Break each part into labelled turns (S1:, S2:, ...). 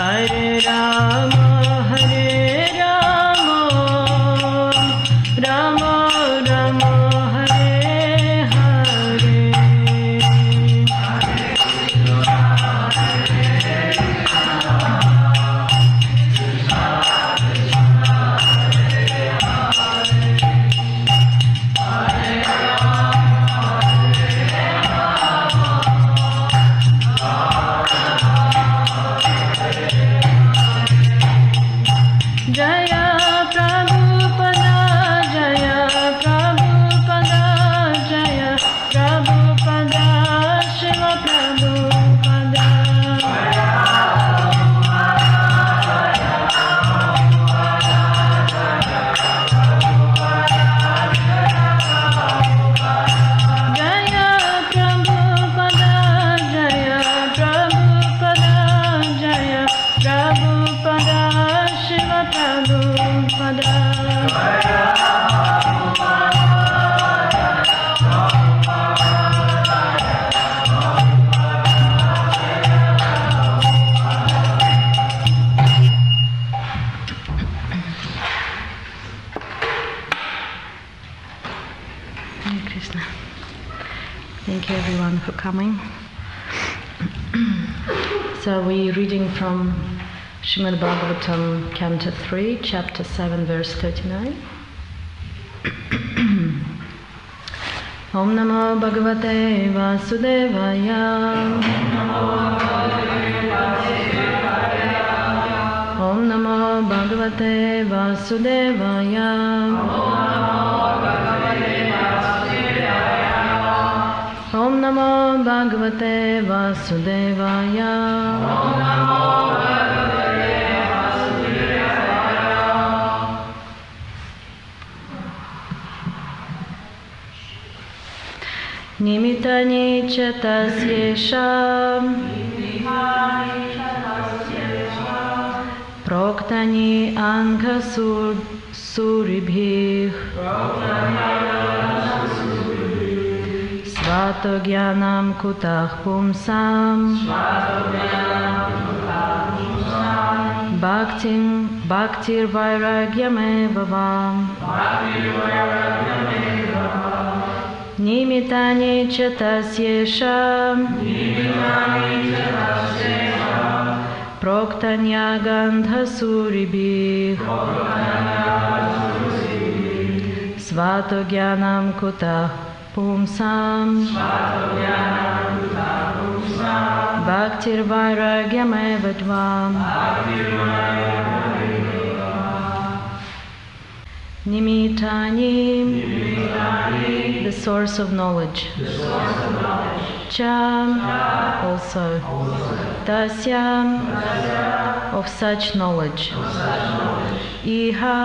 S1: Hare Rama, Rama Rama, Hare Hare. Jaya Prabhupada, Jaya Prabhupada, Jaya Prabhupada, Shiva Prabhupada. Jaya Prabhupada, Jaya Prabhupada, Jaya Prabhupada, Shiva Prabhupada. Hare Krishna. Thank you everyone for coming. So we're reading from Srimad Bhagavatam, Canto 3, Chapter 7, Verse 39. Om Namo Bhagavate Vasudevaya. Om Namo Bhagavate Vasudevaya. Om Namo Bhagavate Vasudevaya. Nimitani cha tasyesha proktani anka suribhih svato jnanam kutah pumsam bhaktir vairagyam evavam. Nimitani cha tasyesha proktanya gandha suribhih svato jnanam kutah pumsam bhaktir vairagyam evavam. Nimitani, the source of knowledge. Cha, also. Tasya, of such knowledge. Iha,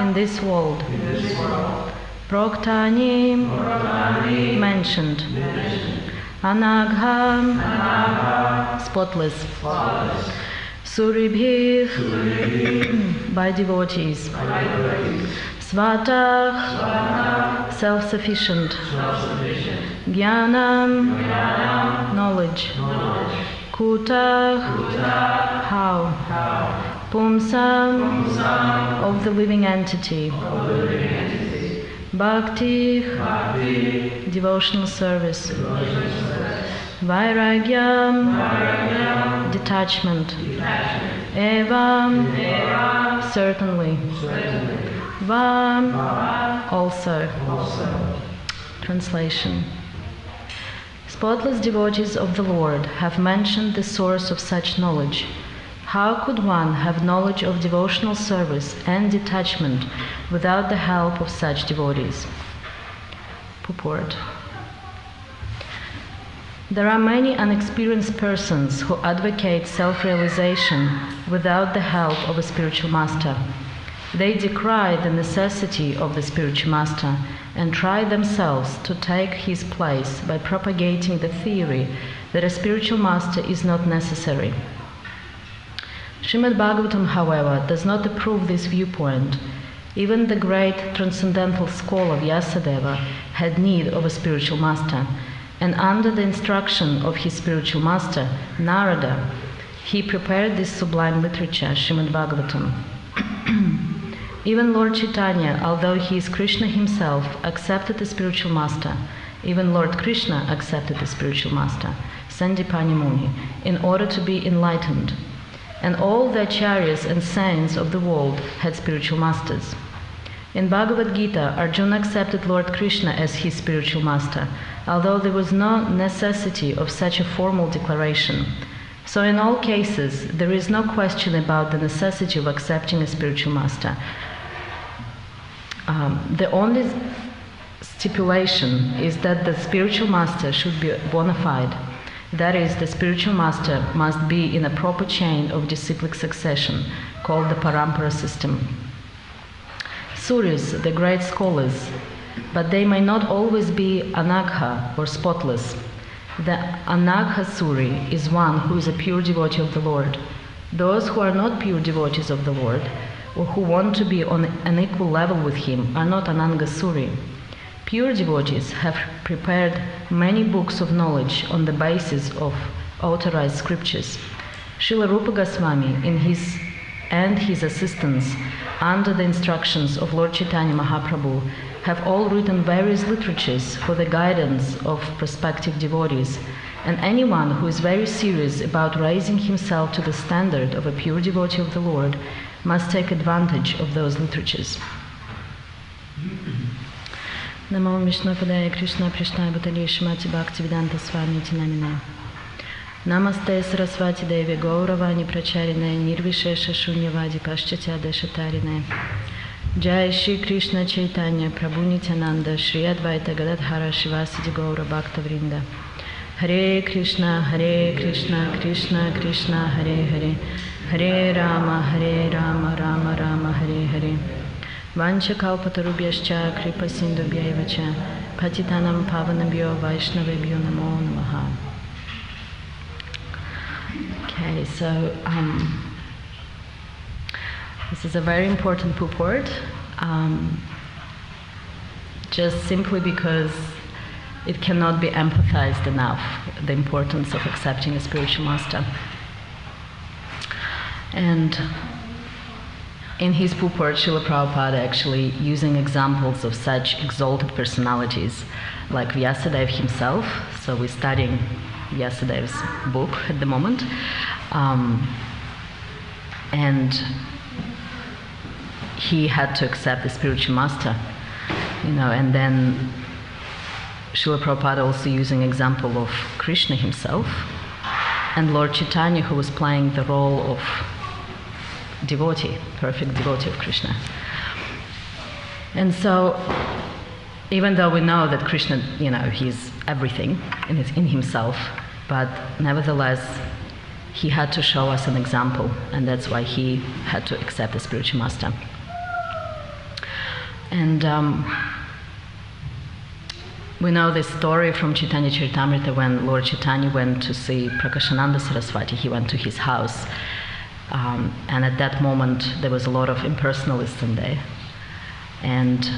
S1: in this world. Proktani, mentioned. Anagha, spotless. Suribhih, by devotees. Svata, self-sufficient. Jnanam, knowledge. Kuta, how. Pumsam, of the living entity. Bhakti, devotional service. Vairagyam, detachment. Evam, certainly. Vam, also. Translation. Spotless devotees of the Lord have mentioned the source of such knowledge. How could one have knowledge of devotional service and detachment without the help of such devotees? Purport. There are many unexperienced persons who advocate self-realization without the help of a spiritual master. They decry the necessity of the spiritual master and try themselves to take his place by propagating the theory that a spiritual master is not necessary. Srimad Bhagavatam, however, does not approve this viewpoint. Even the great transcendental scholar Vyasadeva had need of a spiritual master, and under the instruction of his spiritual master, Narada, He prepared this sublime literature, Srimad Bhagavatam. Even Lord Chaitanya, although he is Krishna himself, accepted the spiritual master. Even Lord Krishna accepted the spiritual master, Sandipani Muni, in order to be enlightened. And all the acharyas and saints of the world had spiritual masters. In Bhagavad Gita, Arjuna accepted Lord Krishna as his spiritual master, although there was no necessity of such a formal declaration. So in all cases, there is no question about the necessity of accepting a spiritual master. The only stipulation is that the spiritual master should be bona fide. That is, the spiritual master must be in a proper chain of disciplic succession, called the Parampara system. Suris, the great scholars, but they may not always be anagha or spotless. The anagha Suri is one who is a pure devotee of the Lord. Those who are not pure devotees of the Lord, or who want to be on an equal level with him, are not ananga Suri. Pure devotees have prepared many books of knowledge on the basis of authorized scriptures. Srila Rupa Goswami and his assistants, under the instructions of Lord Chaitanya Mahaprabhu, have all written various literatures for the guidance of prospective devotees, and anyone who is very serious about raising himself to the standard of a pure devotee of the Lord must take advantage of those literatures. Namo Vishnu Padaya Krishna Prishna Bhutali Shrimati Bhaktivedanta Swami Namine. Namaste Saraswati Devi Gauravani Pracharine Nirvishesha Shunyavadi Paschatya Deshatarine. Jai Shri Krishna Chaitanya Prabhu Nityananda Shri Advaita Gadadhara Shivasidi Gaura Bhakta Vrinda. Hare Krishna Krishna Krishna Hare Hare Hare Rama Rama Rama Hare Hare. Vancha kalpatarubhyascha kripa sindubhyaivacha patitanam pavanabhyo vaishnavebhyo namo namaha. Okay, so this is a very important purport, just simply because it cannot be emphasized enough, the importance of accepting a spiritual master. And in his purport, Srila Prabhupada actually using examples of such exalted personalities like Vyasadeva himself. So we're studying Vyasadev's book at the moment. And he had to accept the spiritual master, and then Srila Prabhupada also using example of Krishna himself and Lord Chaitanya, who was playing the role of devotee, perfect devotee of Krishna. And so, even though we know that Krishna, he's everything in himself, but nevertheless, he had to show us an example, and that's why he had to accept the spiritual master. And we know this story from Chaitanya Charitamrita when Lord Chaitanya went to see Prakashananda Saraswati. He went to his house. And at that moment, there was a lot of impersonalists in there. And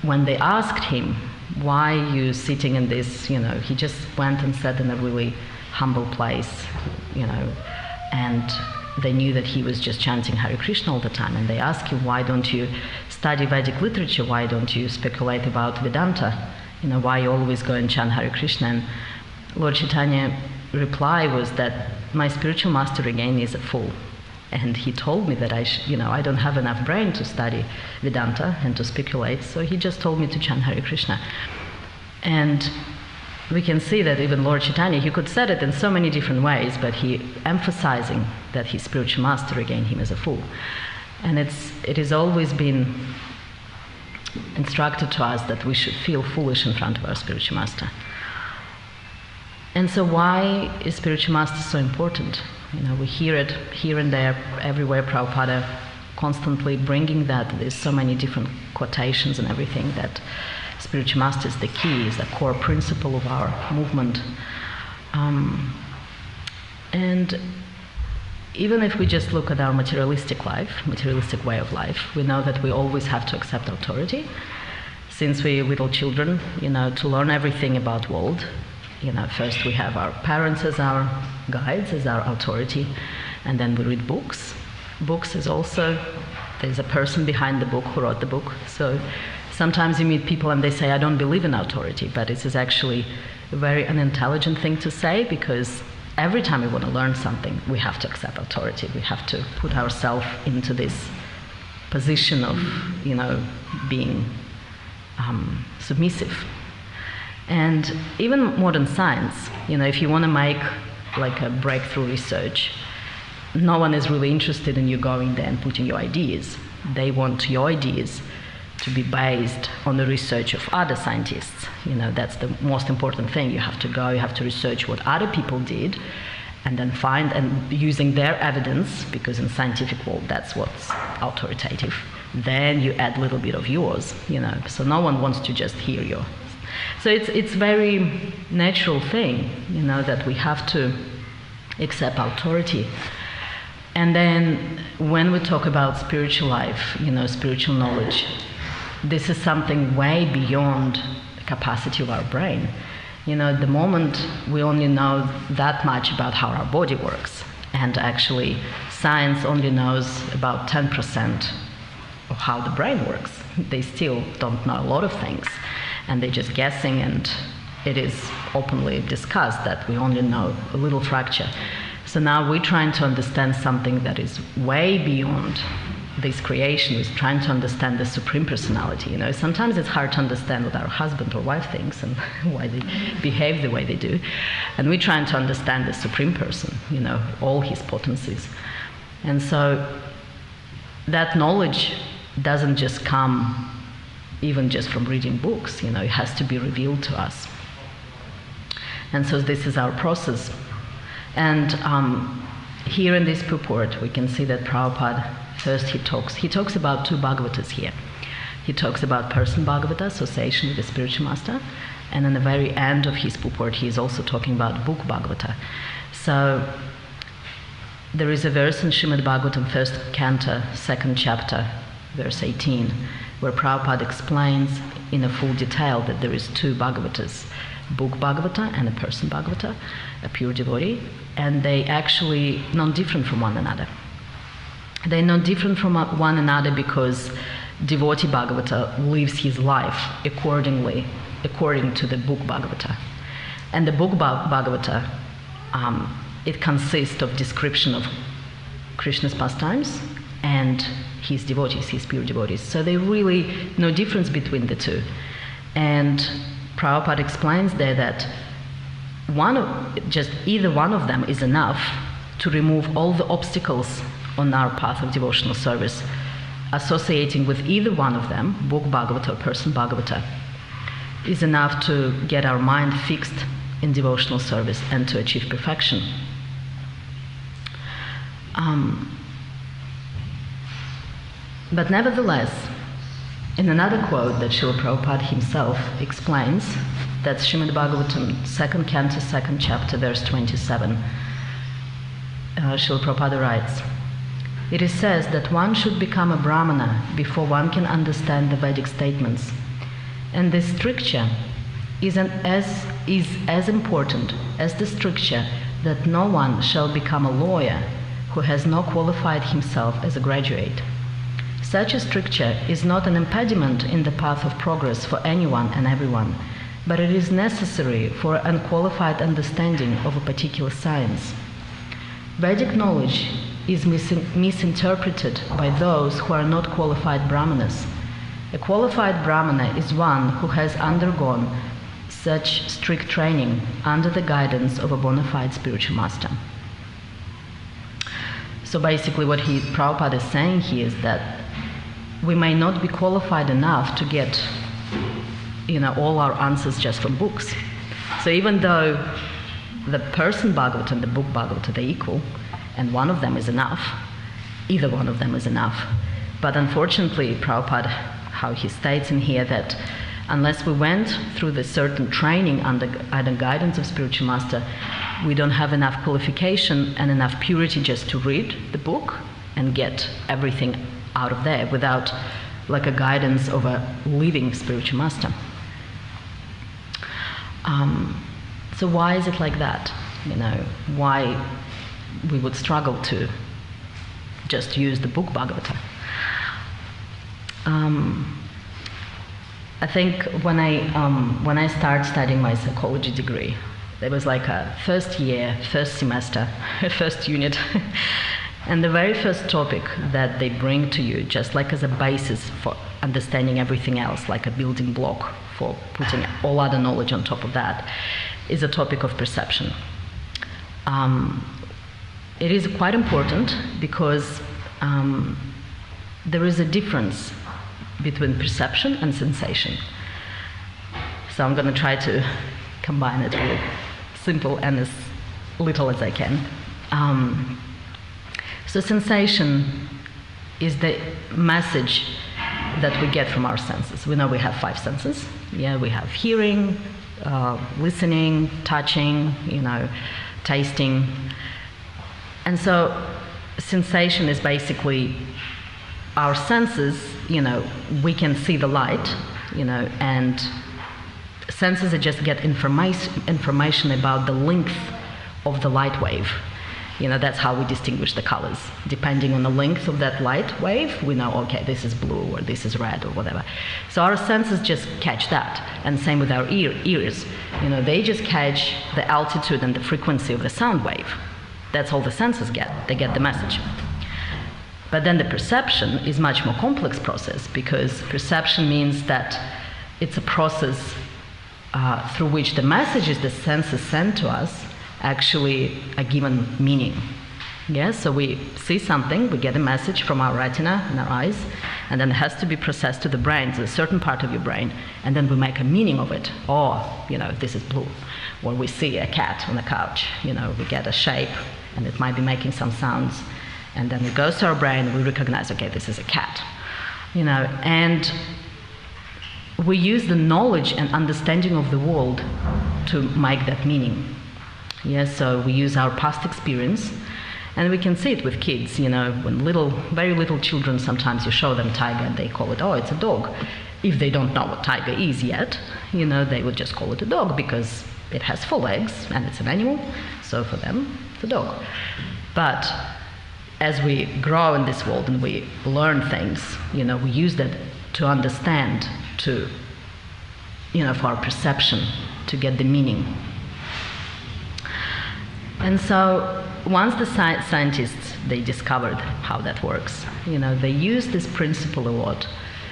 S1: when they asked him, why are you sitting in this, he just went and sat in a really humble place, and they knew that he was just chanting Hare Krishna all the time. And they asked him, why don't you study Vedic literature? Why don't you speculate about Vedanta? Why you always go and chant Hare Krishna? And Lord Chaitanya reply was that my spiritual master again is a fool. And he told me that I don't have enough brain to study Vedanta and to speculate, so he just told me to chant Hare Krishna. And we can see that even Lord Chaitanya, he could say it in so many different ways, but he emphasizing that his spiritual master again him as a fool. And it has always been instructed to us that we should feel foolish in front of our spiritual master. And so why is spiritual master so important? We hear it here and there, everywhere. Prabhupada constantly bringing that. There's so many different quotations and everything that spiritual master is the key, is the core principle of our movement. And even if we just look at our materialistic life, materialistic way of life, we know that we always have to accept authority. Since we're little children, to learn everything about world, First we have our parents as our guides, as our authority, and then we read books. Books is also, there's a person behind the book who wrote the book. So sometimes you meet people and they say, I don't believe in authority, but this is actually a very unintelligent thing to say, because every time we want to learn something, we have to accept authority. We have to put ourselves into this position of, being submissive. And even modern science, if you want to make like a breakthrough research, no one is really interested in you going there and putting your ideas. They want your ideas to be based on the research of other scientists. That's the most important thing. You have to go, you have to research what other people did, and then find, and using their evidence, because in scientific world that's what's authoritative, then you add a little bit of yours, so no one wants to just hear you. So it's very natural thing, that we have to accept authority. And then when we talk about spiritual life, spiritual knowledge, this is something way beyond the capacity of our brain. At the moment, we only know that much about how our body works. And actually, science only knows about 10% of how the brain works. They still don't know a lot of things. And they're just guessing, and it is openly discussed that we only know a little fracture. So now we're trying to understand something that is way beyond this creation. We're trying to understand the Supreme Personality. Sometimes it's hard to understand what our husband or wife thinks and why they behave the way they do. And we're trying to understand the Supreme Person, all his potencies. And so that knowledge doesn't just come even just from reading books, it has to be revealed to us. And so this is our process. And here in this purport, we can see that Prabhupada, first he talks about two Bhagavatas here. He talks about person Bhagavata, association with the spiritual master, and in the very end of his purport, he is also talking about book Bhagavata. So there is a verse in Srimad Bhagavatam, 1st canto, 2nd chapter, verse 18, where Prabhupada explains in a full detail that there is two Bhagavatas, book Bhagavata and a person Bhagavata, a pure devotee, and they actually not different from one another. They're not different from one another because devotee Bhagavata lives his life according to the book Bhagavata. And the book Bhagavata, it consists of description of Krishna's pastimes and his devotees, his pure devotees. So there's really no difference between the two. And Prabhupada explains there that either one of them is enough to remove all the obstacles on our path of devotional service. Associating with either one of them, book Bhagavata or person Bhagavata, is enough to get our mind fixed in devotional service and to achieve perfection. But nevertheless, in another quote that Srila Prabhupada himself explains, that's Srimad Bhagavatam, 2nd canto, 2nd chapter, verse 27. Srila Prabhupada writes, "It is said that one should become a Brahmana before one can understand the Vedic statements. And this stricture is as important as the stricture that no one shall become a lawyer who has not qualified himself as a graduate. Such a stricture is not an impediment in the path of progress for anyone and everyone, but it is necessary for unqualified understanding of a particular science. Vedic knowledge is misinterpreted by those who are not qualified Brahmanas. A qualified Brahmana is one who has undergone such strict training under the guidance of a bona fide spiritual master." So basically what Prabhupada is saying here is that we may not be qualified enough to get all our answers just from books. So even though the person Bhagavata and the book Bhagavata, they're equal, and one of them is enough, either one of them is enough. But unfortunately, Prabhupada, how he states in here that unless we went through the certain training under guidance of spiritual master, we don't have enough qualification and enough purity just to read the book and get everything out of there without like a guidance of a living spiritual master. So why is it like that? Why we would struggle to just use the book Bhagavatam? I think when I started studying my psychology degree, there was like a first year, first semester, first unit, and the very first topic that they bring to you, just like as a basis for understanding everything else, like a building block for putting all other knowledge on top of that, is a topic of perception. It is quite important because there is a difference between perception and sensation. So I'm going to try to combine it really simple and as little as I can. So sensation is the message that we get from our senses. We know we have 5 senses. Yeah, we have hearing, listening, touching, tasting. And so sensation is basically our senses, we can see the light, and senses just get information about the length of the light wave. That's how we distinguish the colors. Depending on the length of that light wave, we know, okay, this is blue or this is red or whatever. So our senses just catch that. And same with our ears. They just catch the altitude and the frequency of the sound wave. That's all the senses get. They get the message. But then the perception is much more complex process, because perception means that it's a process through which the messages the senses send to us actually are given meaning. Yeah, so we see something, we get a message from our retina and our eyes, and then it has to be processed to the brain, to a certain part of your brain, and then we make a meaning of it. This is blue. Or we see a cat on the couch, we get a shape, and it might be making some sounds. And then it goes to our brain, and we recognize, okay, this is a cat. And we use the knowledge and understanding of the world to make that meaning. Yeah, so we use our past experience, and we can see it with kids, when very little children, sometimes you show them tiger and they call it, oh, it's a dog. If they don't know what tiger is yet, they would just call it a dog because it has 4 legs and it's an animal, so for them, it's a dog. But as we grow in this world and we learn things, we use that to understand, for our perception, to get the meaning. And so once the scientists, they discovered how that works, they use this principle a lot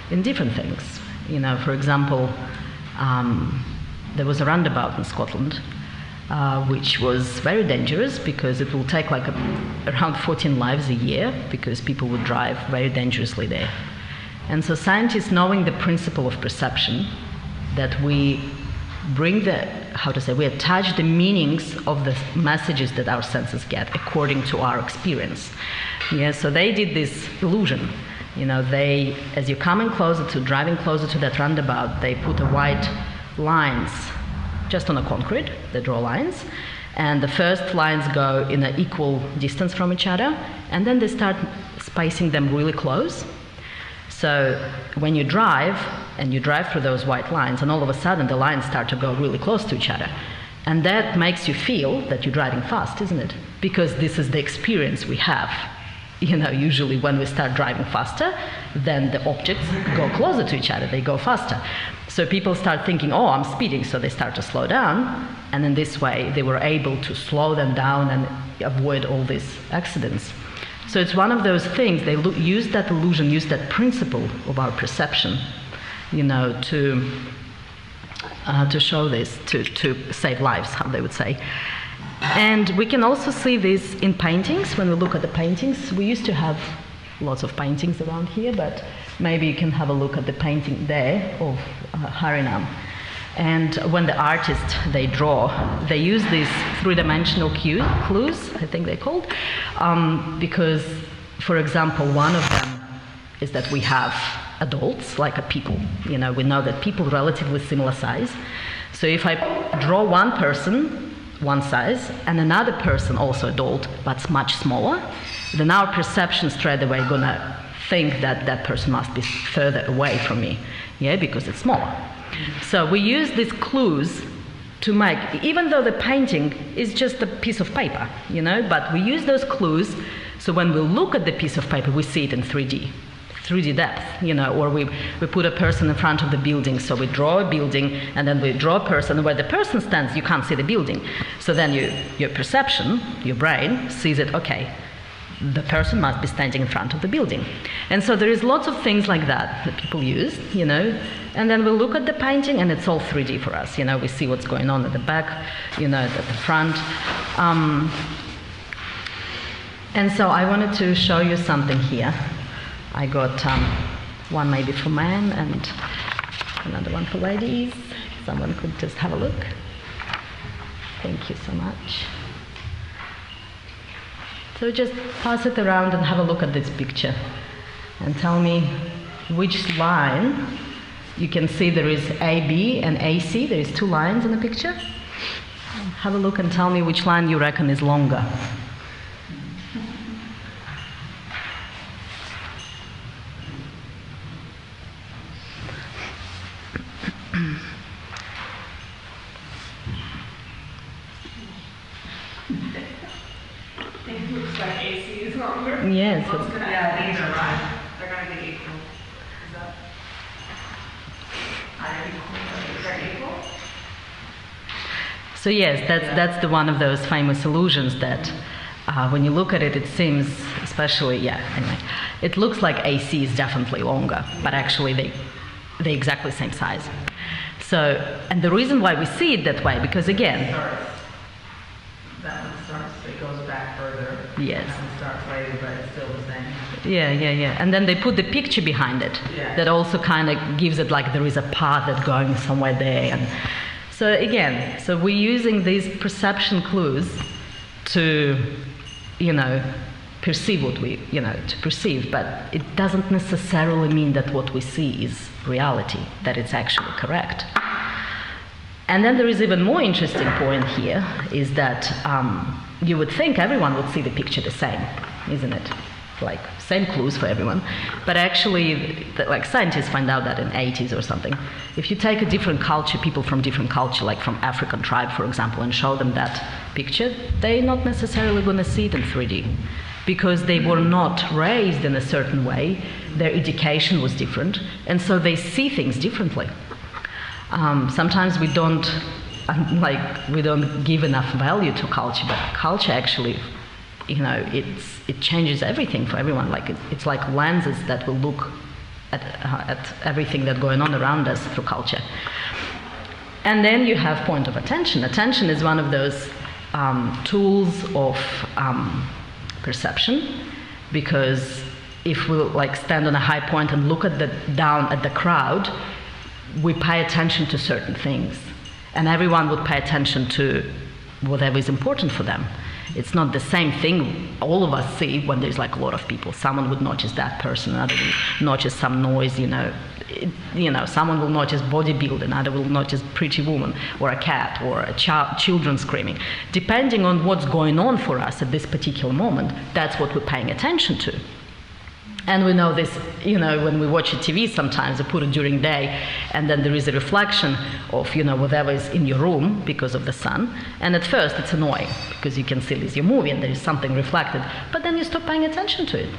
S1: in different things. For example, there was a roundabout in Scotland, which was very dangerous because it will take around 14 lives a year, because people would drive very dangerously there. And so scientists, knowing the principle of perception, that we bring we attach the meanings of the messages that our senses get according to our experience. Yeah, so they did this illusion. As you're driving closer to that roundabout, they put white lines just on the concrete. They draw lines, and the first lines go in an equal distance from each other, and then they start spacing them really close. So when you drive, and you drive through those white lines, and all of a sudden the lines start to go really close to each other. And that makes you feel that you're driving fast, isn't it? Because this is the experience we have. Usually when we start driving faster, then the objects go closer to each other, they go faster. So people start thinking, oh, I'm speeding, so they start to slow down, and in this way they were able to slow them down and avoid all these accidents. So it's one of those things, they use that illusion, use that principle of our perception, to show this, to save lives, how they would say. And we can also see this in paintings. When we look at the paintings, we used to have lots of paintings around here, but maybe you can have a look at the painting there of Harinam. And when the artists, they draw, they use these 3-dimensional clues, I think they're called, because, for example, one of them is that we have adults, like a people. We know that people relatively similar size. So if I draw one person, one size, and another person, also adult, but much smaller, then our perception straight away gonna think that that person must be further away from me, because it's smaller. So we use these clues to make, even though the painting is just a piece of paper, you know, but we use those clues, so when we look at the piece of paper, we see it in 3D depth, you know, or we put a person in front of the building, so we draw a building, and then we draw a person, and where the person stands, you can't see the building. So then your perception, your brain, sees it, okay, the person must be standing in front of the building. And so there is lots of things like that people use, you know, and then we look at the painting and it's all 3D for us, you know, we see what's going on at the back, you know, at the front. And so I wanted to show you something here. I got one maybe for men and another one for ladies. Someone could just have a look. Thank you so much. So just pass it around and have a look at this picture and tell me which line. You can see there is AB and AC. There is 2 lines in the picture. Have a look and tell me which line you reckon is longer.
S2: It looks like AC is longer.
S1: Yes.
S2: Yeah, these are right. They're going to be equal. Is that? Are they equal?
S1: So yes, that's the one of those famous illusions that when you look at it, it seems, especially, anyway, it looks like AC is definitely longer, but actually they're exactly the same size. So, and the reason why we see it that way, because again,
S2: That one starts, it goes back further.
S1: Yes.
S2: That one starts later, but it's still the same.
S1: Yeah. And then they put the picture behind it.
S2: Yeah.
S1: That also kind of gives it like there is a path that's going somewhere there. And so again, so we're using these perception clues to, you know, perceive what we, you know, to perceive, but it doesn't necessarily mean that what we see is reality, that it's actually correct. And then there is even more interesting point here, is that you would think everyone would see the picture the same, isn't it? Like, same clues for everyone. But actually, like scientists find out that in the 80s or something, if you take a different culture, people from different culture, like from African tribe, for example, and show them that picture, they're not necessarily going to see it in 3D. Because they were not raised in a certain way, their education was different, and so they see things differently. Sometimes we don't give enough value to culture, but culture actually, you know, it changes everything for everyone. Like it's like lenses that will look at everything that's going on around us through culture. And then you have point of attention. Attention is one of those tools of perception, because if we like stand on a high point and look down at the crowd, we pay attention to certain things, and everyone would pay attention to whatever is important for them. It's not the same thing all of us see when there's like a lot of people. Someone would notice that person, another will notice some noise, you know. Someone will notice bodybuilding, another will notice pretty woman, or a cat, or a children screaming. Depending on what's going on for us at this particular moment, that's what we're paying attention to. And we know this, you know, when we watch a TV sometimes, they put it during day, and then there is a reflection of, you know, whatever is in your room because of the sun. And at first it's annoying, because you can see this your movie and there is something reflected. But then you stop paying attention to it.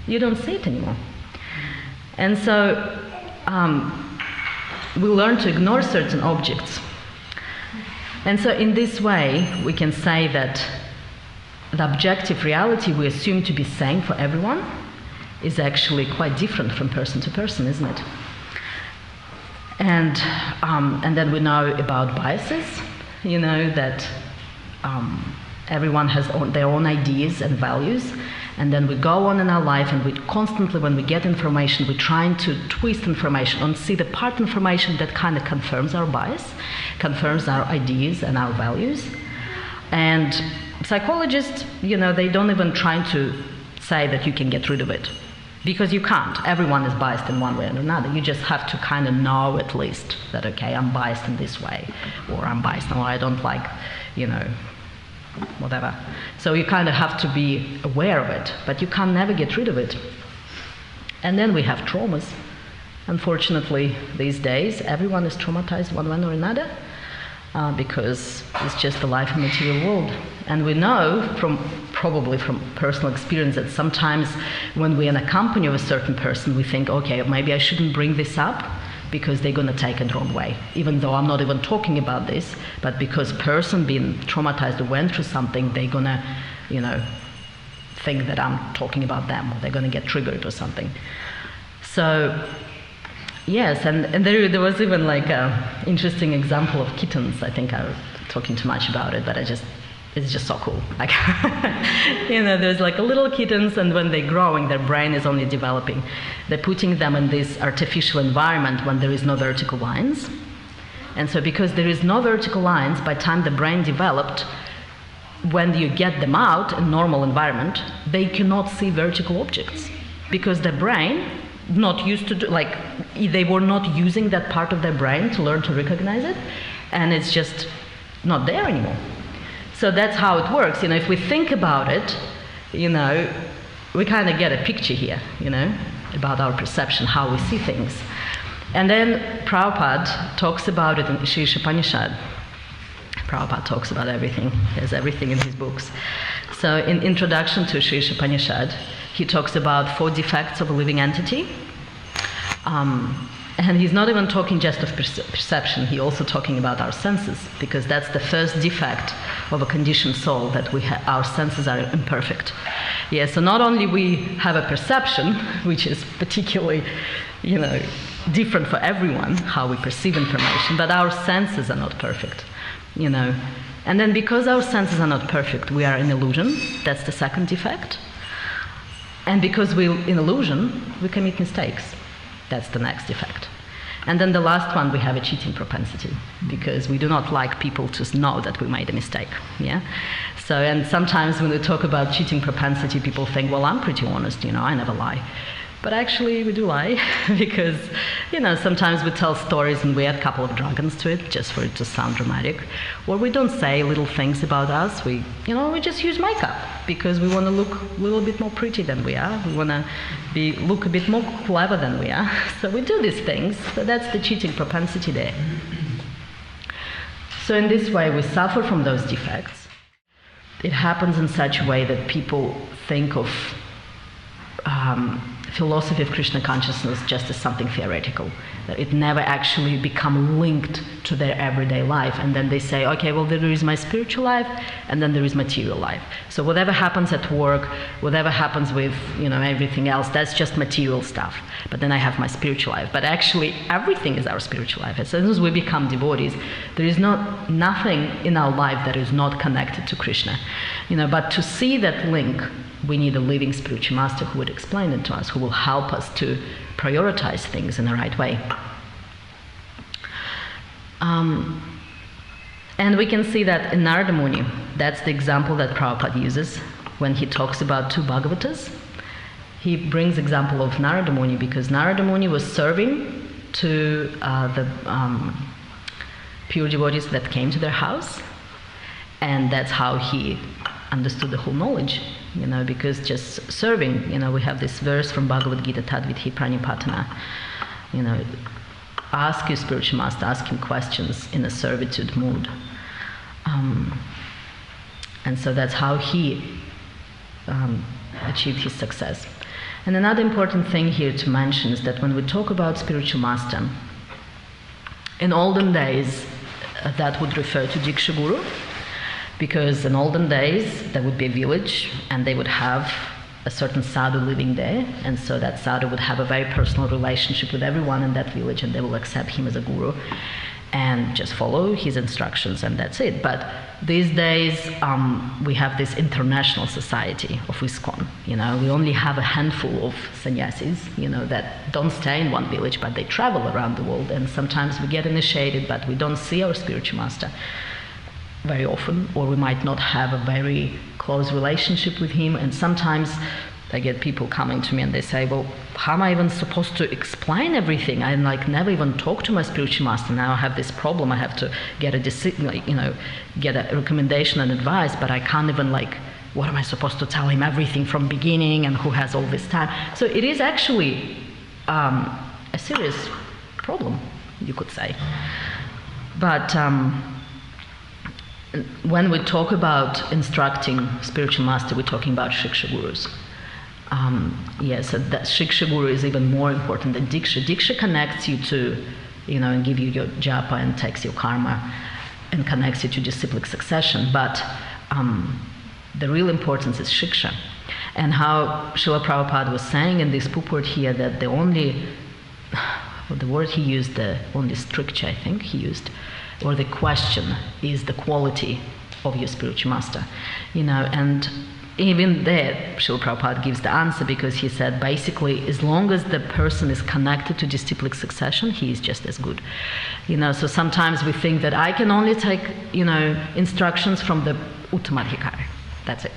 S1: You don't see it anymore. And so we learn to ignore certain objects. And so in this way, we can say that the objective reality we assume to be same for everyone is actually quite different from person to person, isn't it? And then we know about biases, you know, that everyone has their own ideas and values, and then we go on in our life and we constantly, when we get information, we're trying to twist information and see the part information that kind of confirms our bias, confirms our ideas and our values. And psychologists, you know, they don't even try to say that you can get rid of it, because you can't. Everyone is biased in one way or another. You just have to kind of know at least that, okay, I'm biased in this way, or I'm biased in, or I don't like, you know, whatever. So you kind of have to be aware of it, but you can never get rid of it. And then we have traumas. Unfortunately, these days, everyone is traumatized one way or another. because it's just the life and material world. And we know probably from personal experience that sometimes when we're in a company of a certain person, we think, okay, maybe I shouldn't bring this up because they're going to take it the wrong way, even though I'm not even talking about this, but because person being traumatized or went through something, they're going to, think that I'm talking about them, or they're going to get triggered or something. So, yes, and there was even like a interesting example of kittens. I think I was talking too much about it, but it's just so cool. Like, there's like a little kittens, and when they're growing, their brain is only developing. They're putting them in this artificial environment when there is no vertical lines. And so because there is no vertical lines, by the time the brain developed, when you get them out in normal environment, they cannot see vertical objects because the brain not used to they were not using that part of their brain to learn to recognize it, and it's just not there anymore. So that's how it works. If we think about it, we kind of get a picture here, about our perception, how we see things. And then Prabhupada talks about it in Sri Upanishad. Prabhupada talks about everything. He has everything in his books. So in Introduction to Sri Upanishad, he talks about 4 defects of a living entity. And he's not even talking just of perception, he's also talking about our senses, because that's the first defect of a conditioned soul, that our senses are imperfect. Yeah, so not only we have a perception, which is particularly, different for everyone, how we perceive information, but our senses are not perfect, And then because our senses are not perfect, we are in illusion, that's the second defect. And because we're in illusion, we commit mistakes. That's the next defect. And then the last one, we have a cheating propensity, because we do not like people to know that we made a mistake. Yeah. So, and sometimes when we talk about cheating propensity, people think, well, I'm pretty honest, I never lie. But actually, we do lie, because, sometimes we tell stories and we add a couple of dragons to it, just for it to sound dramatic. Or we don't say little things about us. We just use makeup, because we want to look a little bit more pretty than we are. We want to look a bit more clever than we are. So we do these things. So that's the cheating propensity there. So in this way, we suffer from those defects. It happens in such a way that people think of philosophy of Krishna consciousness just as something theoretical, that it never actually become linked to their everyday life. And then they say, okay, well, there is my spiritual life, and then there is material life. So whatever happens at work, whatever happens with, everything else, that's just material stuff. But then I have my spiritual life. But actually, everything is our spiritual life. As soon as we become devotees, there is nothing in our life that is not connected to Krishna. But to see that link, we need a living spiritual master who would explain it to us, who will help us to prioritize things in the right way. And we can see that in Narada Muni, that's the example that Prabhupada uses when he talks about 2 Bhagavatas. He brings example of Narada Muni because Narada Muni was serving to the pure devotees that came to their house, and that's how he understood the whole knowledge. Because just serving, we have this verse from Bhagavad Gita, Tadvidhi Pranipatana, ask your spiritual master, ask him questions in a servitude mood. And so that's how he achieved his success. And another important thing here to mention is that when we talk about spiritual master, in olden days, that would refer to Diksha Guru, because in olden days there would be a village and they would have a certain sadhu living there, and so that sadhu would have a very personal relationship with everyone in that village, and they will accept him as a guru and just follow his instructions, and that's it. But these days we have this international society of ISKCON. We only have a handful of sannyasis, that don't stay in one village, but they travel around the world, and sometimes we get initiated, but we don't see our spiritual master very often, or we might not have a very close relationship with him. And sometimes I get people coming to me and they say, well, how am I even supposed to explain everything? I never even talk to my spiritual master. Now I have this problem, I have to get get a recommendation and advice, but I can't even what am I supposed to tell him everything from beginning, and who has all this time? So it is actually a serious problem, you could say. But when we talk about instructing spiritual master, we're talking about Shiksha Gurus. So that Shiksha Guru is even more important than Diksha. Diksha connects you to, and give you your japa and takes your karma and connects you to disciplic succession. But the real importance is Shiksha. And how Srila Prabhupada was saying in this purport here that the word he used, the only stricture I think he used, or the question is the quality of your spiritual master. And even there, Srila Prabhupada gives the answer, because he said basically as long as the person is connected to disciplic succession, he is just as good. So sometimes we think that I can only take, instructions from the Uttamadhikari. That's it.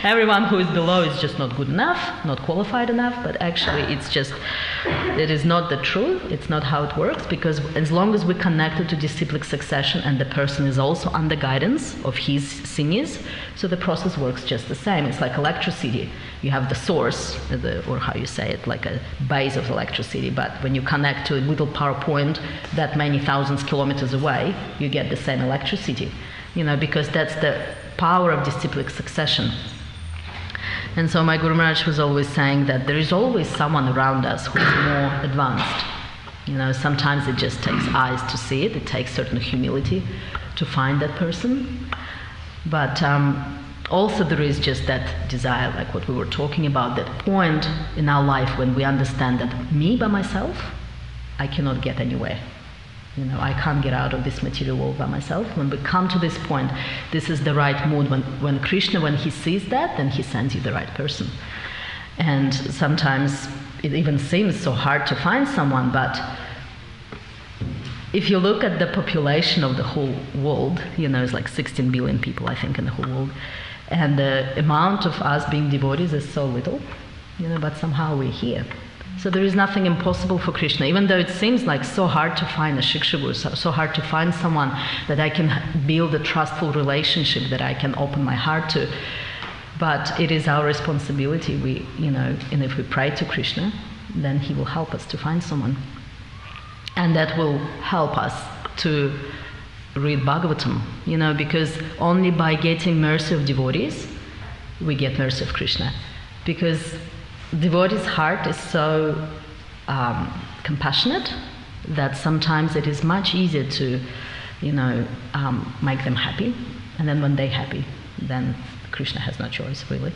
S1: Everyone who is below is just not good enough, not qualified enough, but actually it is not the truth, it's not how it works, because as long as we're connected to disciplic succession and the person is also under guidance of his seniors, so the process works just the same. It's like electricity. You have the source, or how you say it, like a base of electricity, but when you connect to a little power point that many thousands kilometers away, you get the same electricity, because that's the power of disciplic succession. And so my Guru Maharaj was always saying that there is always someone around us who is more advanced. Sometimes it just takes eyes to see it. It takes certain humility to find that person. But also there is just that desire, like what we were talking about, that point in our life when we understand that me by myself, I cannot get anywhere. I can't get out of this material world by myself. When we come to this point, this is the right mood. When Krishna, when he sees that, then he sends you the right person. And sometimes it even seems so hard to find someone, but if you look at the population of the whole world, it's like 16 billion people, I think, in the whole world, and the amount of us being devotees is so little, but somehow we're here. So there is nothing impossible for Krishna, even though it seems like so hard to find a Shiksha Guru, so hard to find someone that I can build a trustful relationship, that I can open my heart to. But it is our responsibility, and if we pray to Krishna, then he will help us to find someone. And that will help us to read Bhagavatam, because only by getting mercy of devotees, we get mercy of Krishna. Because devotee's heart is so compassionate that sometimes it is much easier to, make them happy. And then when they're happy, then Krishna has no choice, really.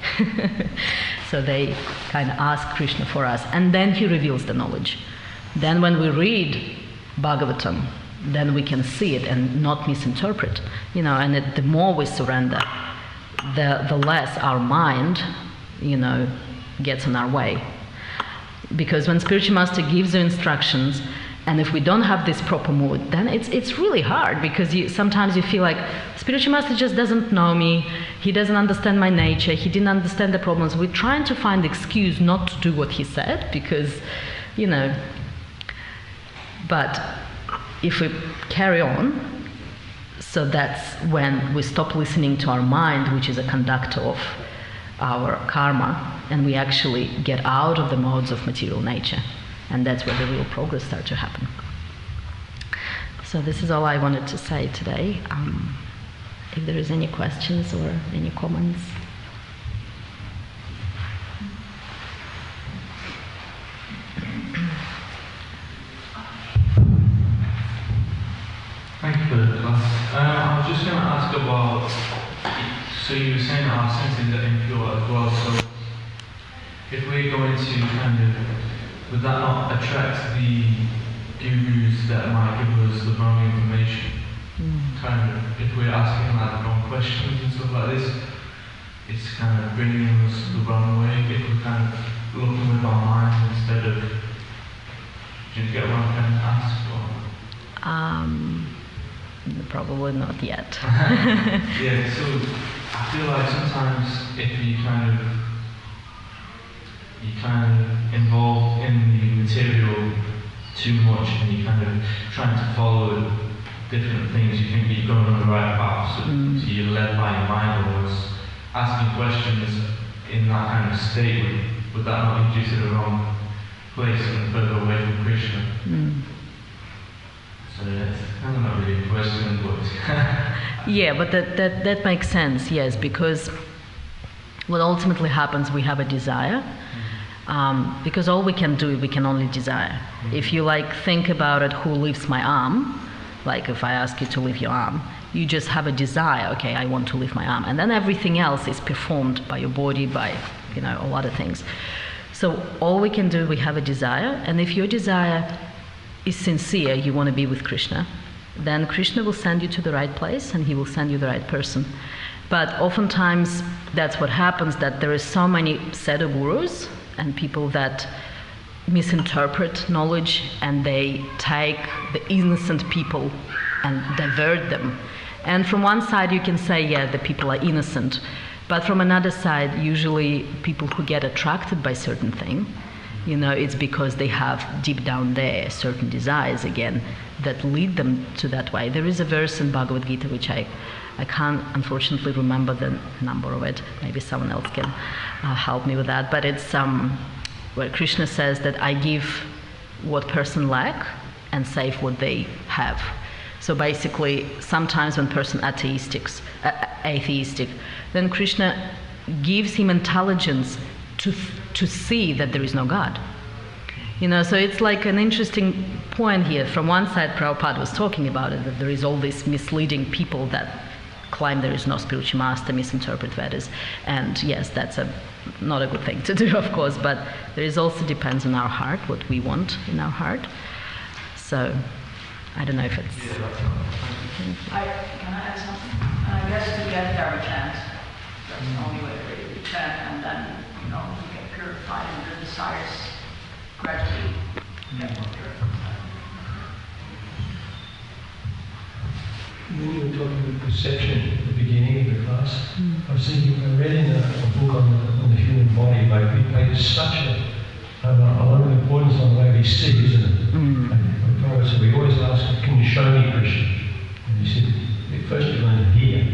S1: So they kind of ask Krishna for us, and then he reveals the knowledge. Then when we read Bhagavatam, then we can see it and not misinterpret. And the more we surrender, the less our mind, gets in our way. Because when spiritual master gives you instructions, and if we don't have this proper mood, then it's really hard, because sometimes you feel like spiritual master just doesn't know me, he doesn't understand my nature, he didn't understand the problems. We're trying to find excuse not to do what he said, because but if we carry on, so that's when we stop listening to our mind, which is a conductor of our karma, and we actually get out of the modes of material nature, and that's where the real progress starts to happen. So this is all I wanted to say today. If there is any questions or any comments.
S3: Thank you for the class. I was just going to ask about, so you were saying our senses are impure as well, so if we're going to would that not attract the gurus that might give us the wrong information? If we're asking like the wrong questions and stuff like this, it's kind of bringing us the wrong way. If we're kind of looking with our minds instead of, do you get what I'm trying to ask?
S1: Probably not yet.
S3: Yeah, so I feel like sometimes if you kind of involved in the material too much and you kind of trying to follow different things, you think you're going on the right path, so you're led by your mind, or asking questions in that kind of state, would that not lead you to the wrong place and further away from Krishna? So it's kind of not really a question, but
S1: Yeah, but that makes sense, yes, because what ultimately happens, we have a desire, because all we can do, we can only desire. If you think about it, who lifts my arm, like if I ask you to lift your arm, you just have a desire, okay, I want to lift my arm, and then everything else is performed by your body, by a lot of things. So all we can do, we have a desire, and if your desire is sincere, you want to be with Krishna, then Krishna will send you to the right place and he will send you the right person. But oftentimes that's what happens, that there is so many sadhu gurus and people that misinterpret knowledge, and they take the innocent people and divert them. And from one side you can say, yeah, the people are innocent, but from another side, usually people who get attracted by certain thing, it's because they have deep down there certain desires again that lead them to that way. There is a verse in Bhagavad Gita which I can't unfortunately remember the number of it. Maybe someone else can help me with that. But it's where Krishna says that I give what person lack and save what they have. So basically, sometimes when person atheistic, then Krishna gives him intelligence to see that there is no God. So it's like an interesting point here. From one side, Prabhupada was talking about it, that there is all these misleading people that claim there is no spiritual master, misinterpret Vedas. And yes, that's not a good thing to do, of course, but there is also depends on our heart, what we want in our heart. So I don't know if it's...
S2: Can I add something? I guess to get there we chant. That's the only way we chant, and then, we get purified and the desires gradually get more purified.
S4: When you were talking about perception at the beginning of the class, I was thinking, I read in a book on the human body, like we place such a lot of importance on the way we see, isn't it? And so we always ask, can you show me Krishna? And he said, first you're going to hear.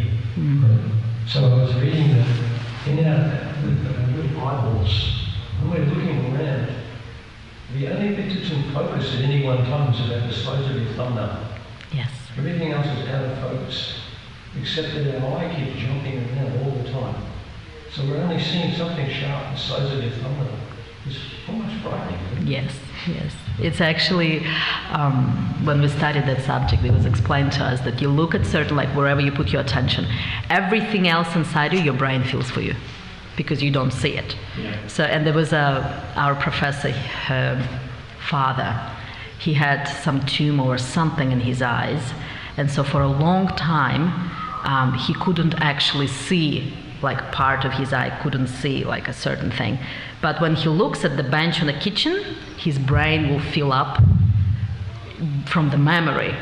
S4: So I was reading that in our eyeballs, when we're looking around, the only bit that's in focus at any one time is about the size of your thumbnail.
S1: Yes.
S4: Everything else is out of focus, except that our eye keeps jumping around all the time. So we're only seeing something sharp the size of your thumbnail. It's almost frightening.
S1: Yes. It's actually, when we studied that subject, it was explained to us that you look at certain, wherever you put your attention, everything else inside you, your brain feels for you, because you don't see it.
S4: Yeah.
S1: So, and there was our professor, her father, he had some tumor or something in his eyes, and so for a long time, he couldn't actually see, part of his eye couldn't see a certain thing. But when he looks at the bench in the kitchen, his brain will fill up from the memory.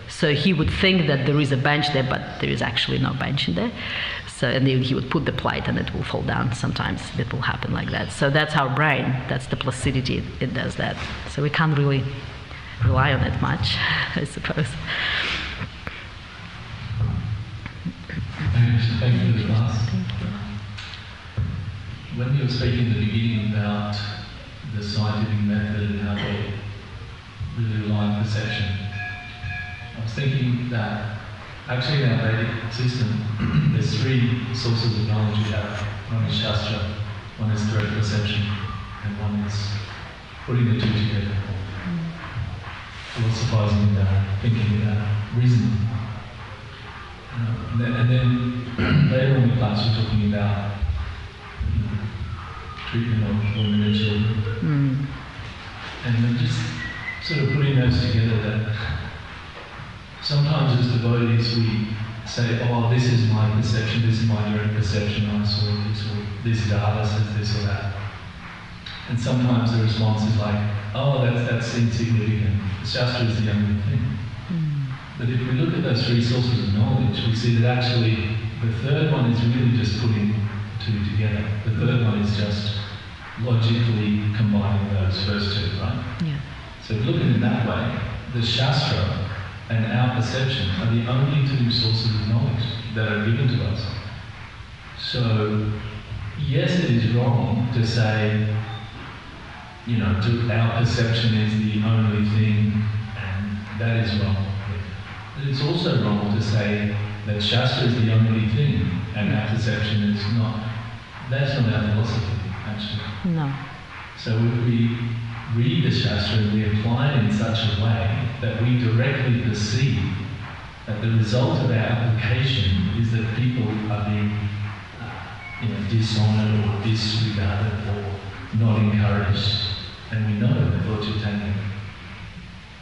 S1: So he would think that there is a bench there, but there is actually no bench in there. So, and then he would put the plate and it will fall down. Sometimes it will happen like that. So that's our brain, that's the placidity, it does that. So we can't really rely on it much, I suppose.
S5: Thank you for the class. When you were speaking at the beginning about the scientific method and how they really align perception, I was thinking that actually in our Vedic system, there's three sources of knowledge we have. One is Shastra, one is direct perception, and one is putting the two together. Philosophizing about, thinking about, reasoning. And then later in the class we're talking about treatment of women and children. And then just sort of putting those together, that sometimes as devotees we say, oh, this is my perception, this is my direct perception, I saw this, or this data says this or that. And sometimes the response is like, oh, that's insignificant. The Shastra is the only thing. But if we look at those three sources of knowledge, we see that actually the third one is really just putting two together. The third one is just logically combining those first two, right?
S1: Yeah.
S5: So if you look at it in that way, the Shastra and our perception are the only two sources of knowledge that are given to us. So, yes, it is wrong to say, our perception is the only thing, and that is wrong. it's also wrong to say that Shastra is the only thing and our perception is not. That's not our philosophy, actually.
S1: No.
S5: So if we read the Shastra and we apply it in such a way that we directly perceive that the result of our application is that people are being dishonoured or disregarded or not encouraged, and we know that Lord Chaitanya,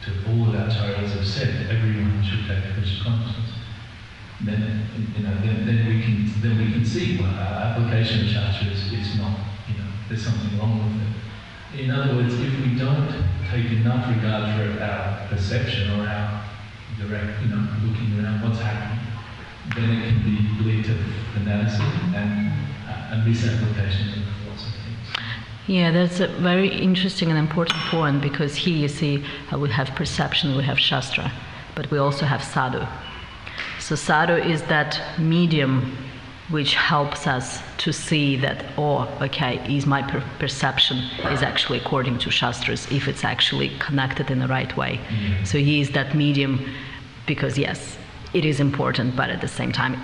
S5: to all of our acharyas have said that everyone should take Krishna consciousness. Then we can see what our application of Shastra is not. There's something wrong with it. In other words, if we don't take enough regard for our perception or our direct, looking around what's happening, then it can lead to fanaticism and a misapplication of the philosophy.
S1: Yeah, that's a very interesting and important point, because here you see how we have perception, we have Shastra, but we also have sadhu. So sadhu is that medium which helps us to see that, is my perception is actually according to Shastras, if it's actually connected in the right way.
S5: Mm-hmm.
S1: So he is that medium, because yes, it is important, but at the same time,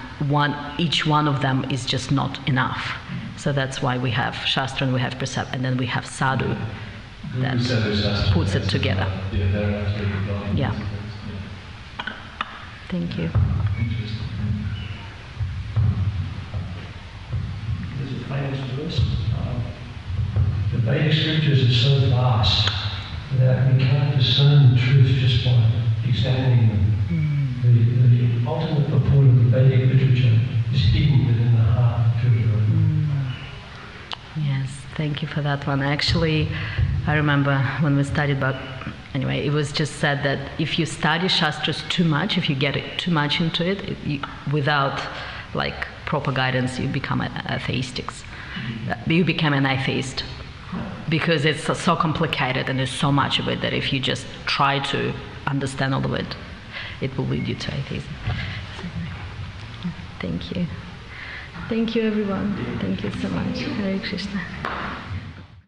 S1: each one of them is just not enough. So that's why we have Shastra and we have perception, and then we have sadhu that puts it together. Yeah. Thank you.
S4: There's a famous verse. The Vedic scriptures are so vast that we can't discern the truth just by examining them. The ultimate purport of the Vedic literature is hidden within the heart of children.
S1: Yes, thank you for that one. Actually, I remember when we studied about, it was just said that if you study Shastras too much, if you get too much into it, without proper guidance, you become atheistic. You become an atheist. Because it's so complicated and there's so much of it that if you just try to understand all of it, it will lead you to atheism. Thank you. Thank you, everyone. Thank you so much. Hare Krishna.